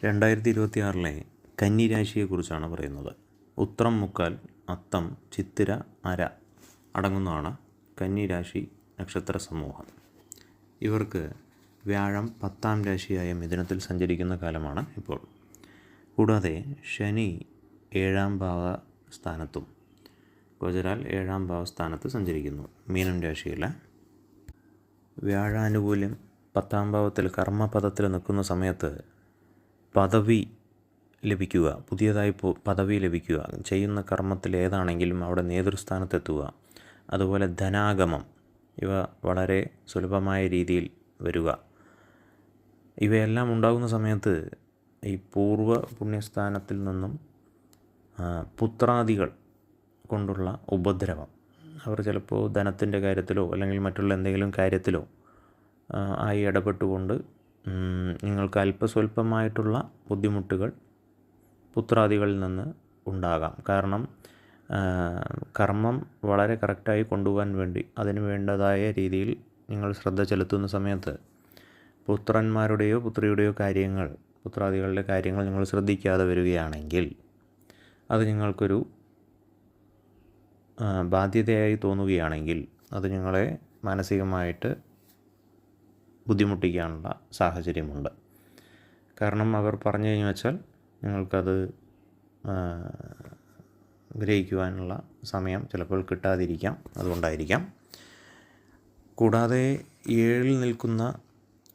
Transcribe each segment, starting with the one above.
2026 കന്നി രാശിയെക്കുറിച്ചാണ് പറയുന്നത്. ഉത്രം മുക്കാൽ, അത്തം, ചിത്തിര, അര അടങ്ങുന്നതാണ് കന്നി രാശി നക്ഷത്ര സമൂഹം. ഇവർക്ക് വ്യാഴം 10ാം രാശിയായ മിഥുനത്തിൽ സഞ്ചരിക്കുന്ന കാലമാണ് ഇപ്പോൾ. കൂടാതെ ശനി 7ാം ഭാവസ്ഥാനത്തും ഗോചരാൽ 7ാം ഭാവസ്ഥാനത്ത് സഞ്ചരിക്കുന്നു. മീനം രാശിയിൽ വ്യാഴാനുകൂല്യം 10ാം ഭാവത്തിൽ കർമ്മപദത്തിൽ നിൽക്കുന്ന സമയത്ത് പദവി ലഭിക്കുക, പുതിയതായി പദവി ലഭിക്കുക, ചെയ്യുന്ന കർമ്മത്തിൽ ഏതാണെങ്കിലും അവിടെ നേതൃസ്ഥാനത്തെത്തുക, അതുപോലെ ധനാഗമം ഇവ വളരെ സുലഭമായ രീതിയിൽ വരിക, ഇവയെല്ലാം ഉണ്ടാകുന്ന സമയത്ത് ഈ പൂർവ്വ പുണ്യസ്ഥാനത്തിൽ നിന്നും പുത്രാദികൾ കൊണ്ടുള്ള ഉപദ്രവം, അവർ ചിലപ്പോൾ ധനത്തിൻ്റെ കാര്യത്തിലോ അല്ലെങ്കിൽ മറ്റുള്ള എന്തെങ്കിലും കാര്യത്തിലോ ആയി ഇടപെട്ടുകൊണ്ട് നിങ്ങൾക്ക് അല്പസ്വല്പമായിട്ടുള്ള ബുദ്ധിമുട്ടുകൾ പുത്രാദികളിൽ നിന്ന് ഉണ്ടാകാം. കാരണം കർമ്മം വളരെ കറക്റ്റായി കൊണ്ടുപോകാൻ വേണ്ടി അതിന് വേണ്ടതായ രീതിയിൽ നിങ്ങൾ ശ്രദ്ധ ചെലുത്തുന്ന സമയത്ത് പുത്രന്മാരുടെയോ പുത്രിയുടെയോ കാര്യങ്ങൾ, പുത്രാദികളുടെ കാര്യങ്ങൾ നിങ്ങൾ ശ്രദ്ധിക്കാതെ വരികയാണെങ്കിൽ അത് നിങ്ങൾക്കൊരു ബാധ്യതയായി തോന്നുകയാണെങ്കിൽ അത് നിങ്ങളെ മാനസികമായിട്ട് ബുദ്ധിമുട്ടിക്കാനുള്ള സാഹചര്യമുണ്ട്. കാരണം അവർ പറഞ്ഞു കഴിഞ്ഞു വെച്ചാൽ നിങ്ങൾക്കത് ഗ്രഹിക്കുവാനുള്ള സമയം ചിലപ്പോൾ കിട്ടാതിരിക്കാം, അതുകൊണ്ടായിരിക്കാം. കൂടാതെ 7ൽ നിൽക്കുന്ന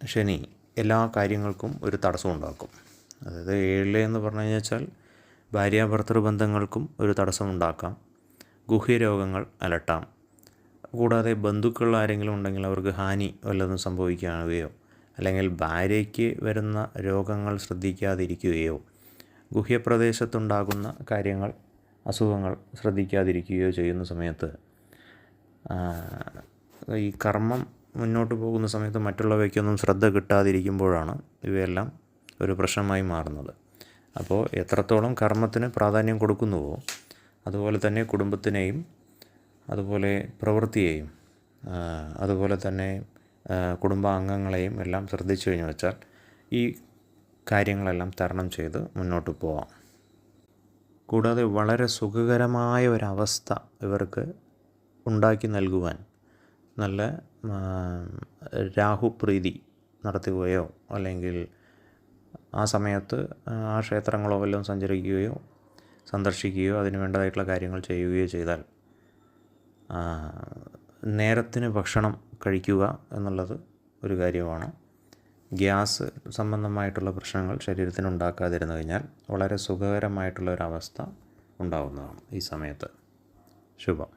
ശനി എല്ലാ കാര്യങ്ങൾക്കും ഒരു തടസ്സം ഉണ്ടാക്കും. അതായത് 7 എന്ന് പറഞ്ഞു വെച്ചാൽ ഭാര്യാഭർത്തൃ ബന്ധങ്ങൾക്കും ഒരു തടസ്സം ഉണ്ടാക്കാം, ഗുഹ്യരോഗങ്ങൾ അലട്ടാം. കൂടാതെ ബന്ധുക്കൾ ആരെങ്കിലും ഉണ്ടെങ്കിൽ അവർക്ക് ഹാനി വല്ലതും സംഭവിക്കുകയോ അല്ലെങ്കിൽ ഭാര്യയ്ക്ക് വരുന്ന രോഗങ്ങൾ ശ്രദ്ധിക്കാതിരിക്കുകയോ ഗുഹ്യപ്രദേശത്തുണ്ടാകുന്ന കാര്യങ്ങൾ, അസുഖങ്ങൾ ശ്രദ്ധിക്കാതിരിക്കുകയോ ചെയ്യുന്ന സമയത്ത് ഈ കർമ്മം മുന്നോട്ട് പോകുന്ന സമയത്ത് മറ്റുള്ളവയ്ക്കൊന്നും ശ്രദ്ധ കിട്ടാതിരിക്കുമ്പോഴാണ് ഇവയെല്ലാം ഒരു പ്രശ്നമായി മാറുന്നത്. അപ്പോൾ എത്രത്തോളം കർമ്മത്തിന് പ്രാധാന്യം കൊടുക്കുന്നുവോ അതുപോലെ തന്നെ കുടുംബത്തിനെയും അതുപോലെ പ്രവൃത്തിയെയും അതുപോലെ തന്നെ കുടുംബാംഗങ്ങളെയും എല്ലാം ശ്രദ്ധിച്ചു കഴിഞ്ഞു വെച്ചാൽ ഈ കാര്യങ്ങളെല്ലാം തരണം ചെയ്ത് മുന്നോട്ട് പോവാം. കൂടാതെ വളരെ സുഖകരമായ ഒരവസ്ഥ ഇവർക്ക് ഉണ്ടാക്കി നൽകുവാൻ നല്ല രാഹുപ്രീതി നടത്തുകയോ അല്ലെങ്കിൽ ആ സമയത്ത് ആ ക്ഷേത്രങ്ങളോ വല്ലതും സന്ദർശിക്കുകയോ അതിന് വേണ്ടതായിട്ടുള്ള കാര്യങ്ങൾ ചെയ്യുകയോ ചെയ്താൽ നേരത്തിന് ഭക്ഷണം കഴിക്കുക എന്നുള്ളത് ഒരു കാര്യമാണ്. ഗ്യാസ് സംബന്ധമായിട്ടുള്ള പ്രശ്നങ്ങൾ ശരീരത്തിന് ഉണ്ടാക്കാതിരുന്നു കഴിഞ്ഞാൽ വളരെ സുഖകരമായിട്ടുള്ള ഒരവസ്ഥ ഉണ്ടാകുന്നതാണ് ഈ സമയത്ത്. ശുഭം.